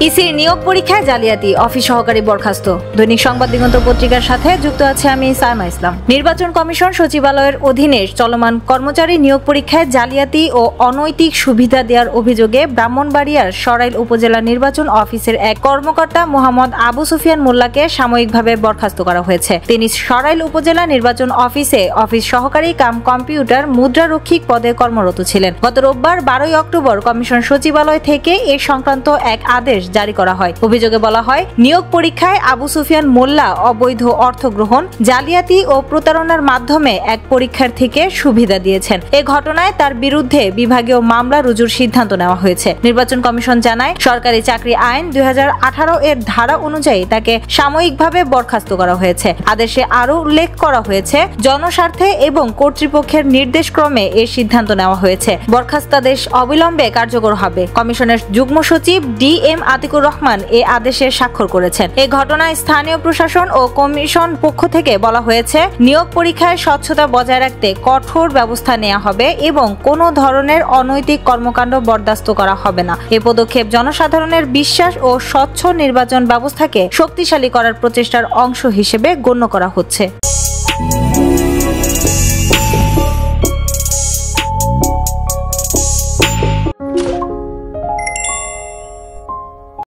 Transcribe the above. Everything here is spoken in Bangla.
ইসির নিয়োগ পরীক্ষায় জালিয়াতি, অফিস সহকারী বরখাস্ত। দৈনিক সংবাদ দিগন্ত পত্রিকার সাথে যুক্ত আছে আমি সাইমা ইসলাম। নির্বাচন কমিশন সচিবালয়ের অধীনে চলমান কর্মচারী নিয়োগ পরীক্ষায় জালিয়াতি ও অনৈতিক সুবিধা দেওয়ার অভিযোগে ব্রাহ্মণবাড়িয়ার সরাইল উপজেলা নির্বাচন অফিসের এক কর্মকর্তা মোহাম্মদ আবু সুফিয়ান মোল্লাকে সাময়িকভাবে বরখাস্ত করা হয়েছে। তিনি সরাইল উপজেলা নির্বাচন অফিসে অফিস সহকারী কাম কম্পিউটার মুদ্রারক্ষিক পদে কর্মরত ছিলেন। গত রোববার 12 অক্টোবর কমিশন সচিবালয় থেকে এ সংক্রান্ত এক আদেশ জারি করা হয়। অভিযোগে বলা হয়, নিয়োগ পরীক্ষায় আবু সুফিয়ান মোল্লা অবৈধ অর্থ গ্রহণ, জালিয়াতি ও প্রতারণার মাধ্যমে এক পরীক্ষার্থীকে সুবিধা দিয়েছেন। এ ঘটনায় তার বিরুদ্ধে বিভাগীয় মামলা রুজুর সিদ্ধান্ত নেওয়া হয়েছে। নির্বাচন কমিশন জানায়, সরকারি চাকরি আইন 2018 এর ধারা অনুযায়ী তাকে সাময়িকভাবে বরখাস্ত করা হয়েছে। আদেশে আরও উল্লেখ করা হয়েছে, জনস্বার্থে এবং কর্তৃপক্ষের নির্দেশক্রমে এর সিদ্ধান্ত নেওয়া হয়েছে। বরখাস্তাদেশ অবিলম্বে কার্যকর হবে। কমিশনের যুগ্ম সচিব DM আতিকুর রহমান এ আদেশে স্বাক্ষর করেছেন। এ ঘটনায় স্থানীয় প্রশাসন ও কমিশন পক্ষ থেকে বলা হয়েছে, নিয়োগ পরীক্ষায় স্বচ্ছতা বজায় রাখতে কঠোর ব্যবস্থা নেওয়া হবে এবং কোনো ধরনের অনৈতিক কর্মকাণ্ড বরদাস্ত করা হবে না। এ পদক্ষেপ জনসাধারণের বিশ্বাস ও স্বচ্ছ নির্বাচন ব্যবস্থাকে শক্তিশালী করার প্রচেষ্টার অংশ হিসেবে গণ্য করা হচ্ছে।